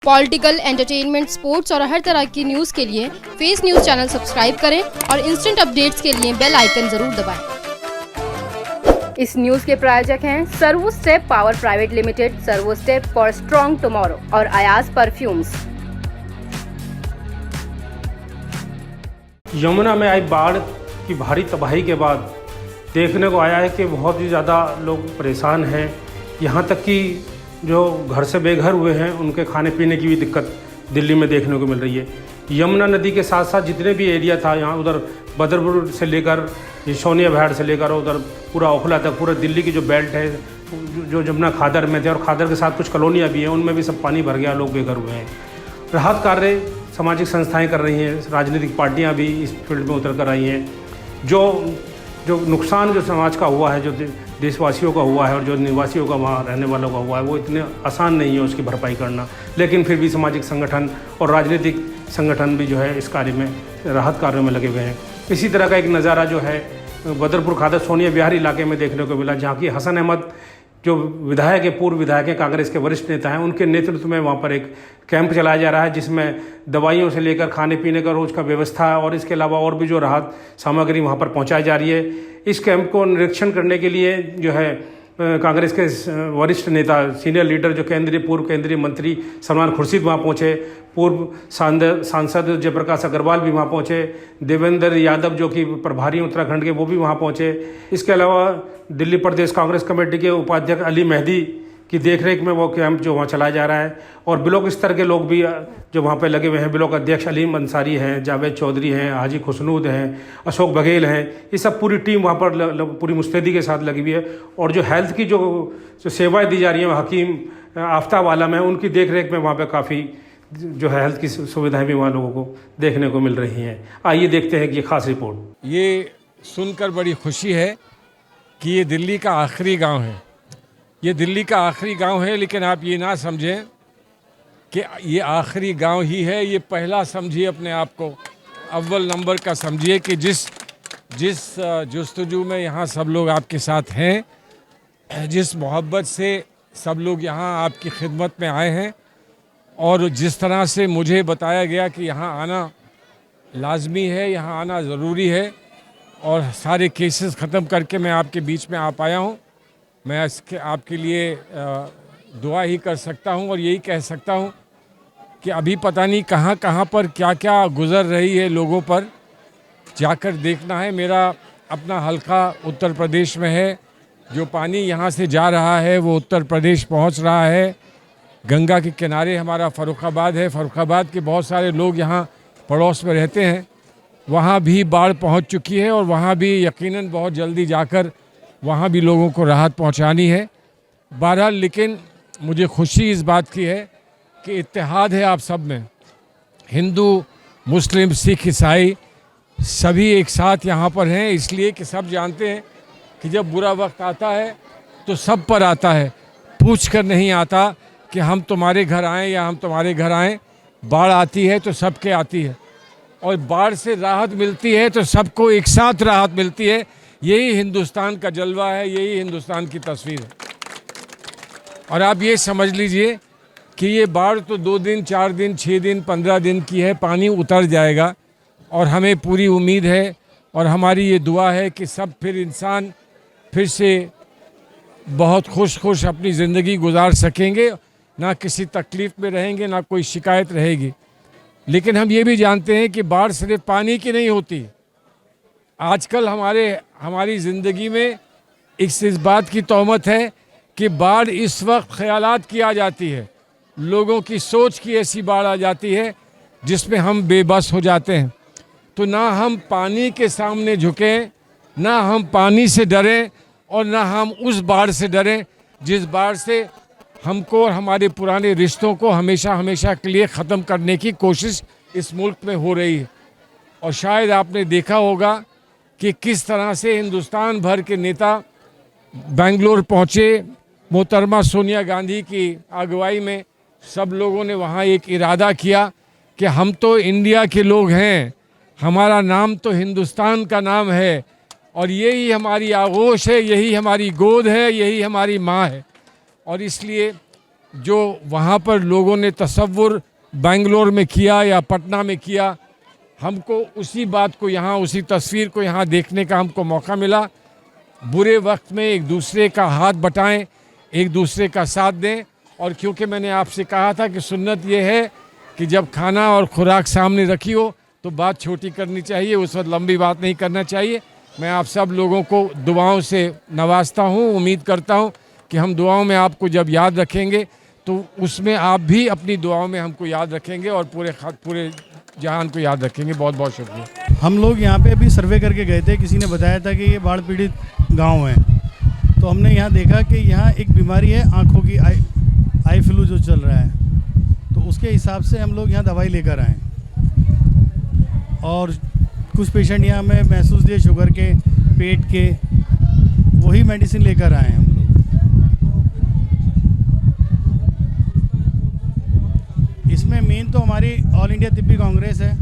Political, entertainment, sports और हर तरह की न्यूज़ के लिए फेस न्यूज़ चैनल सब्सक्राइब करें और इंस्टेंट अपडेट्स के लिए बेल आइकन जरूर दबाएं। इस न्यूज़ के प्रायोजक हैं servo step power private limited, servo step for strong tomorrow और अयाज परफ्यूम्स। यमुना में आई बाढ़ की भारी तबाही के बाद देखने को आया है कि बहुत ही ज़्यादा लोग परेशान हैं। यहाँ तक कि जो घर से बेघर हुए हैं उनके खाने पीने की भी दिक्कत दिल्ली में देखने को मिल रही है। यमुना नदी के साथ साथ जितने भी एरिया था यहाँ, उधर बदरपुर से लेकर सोनिया विहार से लेकर उधर पूरा ओखला तक, पूरा दिल्ली की जो बेल्ट है जो जमुना खादर में थे और खादर के साथ कुछ कॉलोनियाँ भी हैं, उनमें भी सब पानी भर गया, लोग बेघर हुए हैं। राहत कार्य सामाजिक संस्थाएं कर रही हैं, राजनीतिक पार्टियां भी इस फील्ड में उतर कर आई हैं। जो नुकसान जो समाज का हुआ है, जो देशवासियों का हुआ है और जो निवासियों का वहाँ रहने वालों का हुआ है, वो इतने आसान नहीं है उसकी भरपाई करना। लेकिन फिर भी सामाजिक संगठन और राजनीतिक संगठन भी जो है इस कार्य में, राहत कार्यों में लगे हुए हैं। इसी तरह का एक नज़ारा जो है बदरपुर खादर सोनिया विहार इलाके में देखने को मिला, जहाँ की हसन अहमद जो विधायक है, पूर्व विधायक हैं, कांग्रेस के वरिष्ठ नेता हैं, उनके नेतृत्व में वहाँ पर एक कैंप चलाया जा रहा है जिसमें दवाइयों से लेकर खाने पीने का रोज़ का व्यवस्था है और इसके अलावा और भी जो राहत सामग्री वहाँ पर पहुँचाई जा रही है। इस कैंप को निरीक्षण करने के लिए जो है कांग्रेस के वरिष्ठ नेता, सीनियर लीडर, जो पूर्व केंद्रीय मंत्री सलमान खुर्शीद वहाँ पहुँचे, पूर्व सांसद जयप्रकाश अग्रवाल भी वहाँ पहुँचे, देवेंद्र यादव जो कि प्रभारी उत्तराखंड के, वो भी वहाँ पहुँचे। इसके अलावा दिल्ली प्रदेश कांग्रेस कमेटी के उपाध्यक्ष अली मेहदी की देखरेख में वो कैंप जो वहाँ चलाया जा रहा है और ब्लॉक स्तर के लोग भी जो वहाँ पे लगे हुए हैं, ब्लॉक अध्यक्ष अलीम अंसारी हैं, जावेद चौधरी हैं, हाजी खुशनूद हैं, अशोक बघेल हैं, ये सब पूरी टीम वहाँ पर पूरी मुस्तैदी के साथ लगी हुई है। और जो हेल्थ की जो सेवाएं दी जा रही हैं हकीम आफ्ताब आलम है, उनकी देखरेख में वहाँ पर काफ़ी जो है हेल्थ की सुविधाएँ भी वहाँ लोगों को देखने को मिल रही हैं। आइए देखते हैं कि ये खास रिपोर्ट। ये सुनकर बड़ी खुशी है कि ये दिल्ली का आखिरी गांव है। ये दिल्ली का आखिरी गांव है, लेकिन आप ये ना समझें कि ये आखिरी गांव ही है। ये पहला समझिए, अपने आप को अव्वल नंबर का समझिए कि जिस जुस्तजू में यहाँ सब लोग आपके साथ हैं, जिस मोहब्बत से सब लोग यहाँ आपकी खिदमत में आए हैं और जिस तरह से मुझे बताया गया कि यहाँ आना लाजमी है, यहाँ आना ज़रूरी है और सारे केसेस ख़त्म करके मैं आपके बीच में आ पाया हूँ। मैं इसके आपके लिए दुआ ही कर सकता हूँ और यही कह सकता हूँ कि अभी पता नहीं कहाँ कहाँ पर क्या क्या गुज़र रही है लोगों पर, जाकर देखना है। मेरा अपना हल्का उत्तर प्रदेश में है। जो पानी यहाँ से जा रहा है वो उत्तर प्रदेश पहुँच रहा है। गंगा के किनारे हमारा फ़र्रुखाबाद है। फ़र्रुखाबाद के बहुत सारे लोग यहाँ पड़ोस में रहते हैं, वहाँ भी बाढ़ पहुँच चुकी है और वहाँ भी यकीनन बहुत जल्दी जाकर वहाँ भी लोगों को राहत पहुँचानी है। बहरहाल, लेकिन मुझे खुशी इस बात की है कि इत्तेहाद है आप सब में। हिंदू, मुस्लिम, सिख, ईसाई सभी एक साथ यहाँ पर हैं, इसलिए कि सब जानते हैं कि जब बुरा वक्त आता है तो सब पर आता है, पूछ कर नहीं आता कि हम तुम्हारे घर आएँ या हम तुम्हारे घर आएँ। बाढ़ आती है तो सबके आती है और बाढ़ से राहत मिलती है तो सबको एक साथ राहत मिलती है। यही हिंदुस्तान का जलवा है, यही हिंदुस्तान की तस्वीर है। और आप ये समझ लीजिए कि ये बाढ़ तो 2 दिन, 4 दिन, 6 दिन, 15 दिन की है, पानी उतर जाएगा और हमें पूरी उम्मीद है और हमारी ये दुआ है कि सब फिर इंसान फिर से बहुत खुश अपनी ज़िंदगी गुजार सकेंगे, ना किसी तकलीफ़ में रहेंगे, ना कोई शिकायत रहेगी। लेकिन हम ये भी जानते हैं कि बाढ़ सिर्फ पानी की नहीं होती। आजकल हमारी ज़िंदगी में इस बात की तोहमत है कि बाढ़ इस वक्त ख्यालात की आ जाती है, लोगों की सोच की ऐसी बाढ़ आ जाती है जिसमें हम बेबस हो जाते हैं। तो ना हम पानी के सामने झुकें, ना हम पानी से डरें और ना हम उस बाढ़ से डरें जिस बाढ़ से हमको और हमारे पुराने रिश्तों को हमेशा के लिए ख़त्म करने की कोशिश इस मुल्क में हो रही है। और शायद आपने देखा होगा कि किस तरह से हिंदुस्तान भर के नेता बेंगलोर पहुँचे। मोहतरमा सोनिया गांधी की अगुवाई में सब लोगों ने वहाँ एक इरादा किया कि हम तो इंडिया के लोग हैं, हमारा नाम तो हिंदुस्तान का नाम है और यही हमारी आगोश है, यही हमारी गोद है, यही हमारी माँ है। और इसलिए जो वहाँ पर लोगों ने तसव्वुर बेंगलोर में किया या पटना में किया, हमको उसी बात को यहाँ, उसी तस्वीर को यहाँ देखने का हमको मौका मिला। बुरे वक्त में एक दूसरे का हाथ बटाएं, एक दूसरे का साथ दें। और क्योंकि मैंने आपसे कहा था कि सुन्नत ये है कि जब खाना और खुराक सामने रखी हो तो बात छोटी करनी चाहिए, उस वक्त लंबी बात नहीं करना चाहिए। मैं आप सब लोगों को दुआओं से नवाजता हूँ। उम्मीद करता हूँ कि हम दुआओं में आपको जब याद रखेंगे तो उसमें आप भी अपनी दुआओं में हमको याद रखेंगे और पूरे जहान को याद रखेंगे। बहुत बहुत शुक्रिया। हम लोग यहाँ पे अभी सर्वे करके गए थे, किसी ने बताया था कि ये बाढ़ पीड़ित गांव है, तो हमने यहाँ देखा कि यहाँ एक बीमारी है आँखों की, आई फ्लू जो चल रहा है, तो उसके हिसाब से हम लोग यहाँ दवाई लेकर आए। और कुछ पेशेंट यहाँ में महसूस दिए शुगर के, पेट के, वही मेडिसिन लेकर आए हम लोग। इसमें मेन तो हमारी ऑल इंडिया तिब्बी कांग्रेस है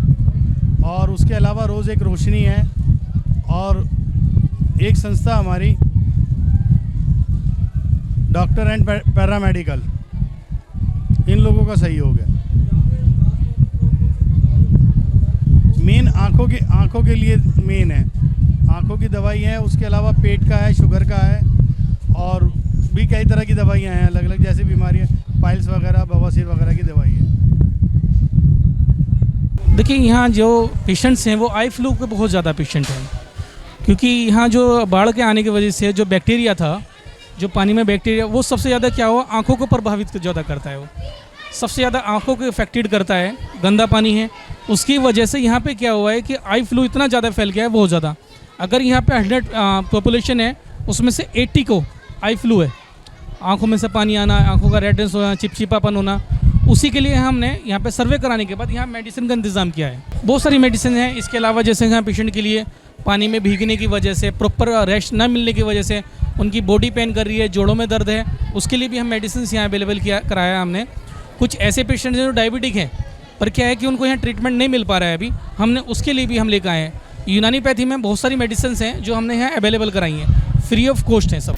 और उसके अलावा रोज़ एक रोशनी है और एक संस्था हमारी डॉक्टर एंड पैरामेडिकल, इन लोगों का सहयोग है। मेन आँखों के लिए मेन है, आँखों की दवाई है, उसके अलावा पेट का है, शुगर का है और भी कई तरह की दवाइयाँ हैं अलग अलग, जैसे बीमारियाँ पाइल्स वगैरह, बवासीर वगैरह की दवाई है। देखिए यहाँ जो पेशेंट्स हैं वो आई फ्लू के बहुत ज़्यादा पेशेंट हैं, क्योंकि यहाँ जो बाढ़ के आने की वजह से जो बैक्टीरिया था, जो पानी में बैक्टीरिया, वो सबसे ज़्यादा क्या हुआ, आँखों को प्रभावित ज़्यादा करता है। वो सबसे ज़्यादा आँखों को इफेक्टेड करता है, गंदा पानी है। उसकी वजह से यहाँ पे क्या हुआ है कि आई फ्लू इतना ज़्यादा फैल गया है, बहुत ज़्यादा। अगर यहाँ पे 100 पॉपुलेशन है, उसमें से 80 को आई फ्लू है, आँखों में से पानी आना, आँखों का रेडनेस होना, चिपचिपापन होना। उसी के लिए हमने यहाँ पे सर्वे कराने के बाद यहाँ मेडिसिन का इंतज़ाम किया है। बहुत सारी मेडिसिन है। इसके अलावा जैसे यहाँ पेशेंट के लिए पानी में भीगने की वजह से, प्रॉपर रेस्ट ना मिलने की वजह से उनकी बॉडी पेन कर रही है, जोड़ों में दर्द है, उसके लिए भी हम मेडिसिन यहाँ अवेलेबल कराया हमने। कुछ ऐसे पेशेंट हैं जो डायबिटिक हैं, पर क्या है कि उनको यहाँ ट्रीटमेंट नहीं मिल पा रहा है अभी, हमने उसके लिए भी हम लेकर आए हैं। यूनानी पैथी में बहुत सारी मेडिसिन हैं जो हमने यहाँ अवेलेबल कराई हैं, फ्री ऑफ कॉस्ट हैं सब।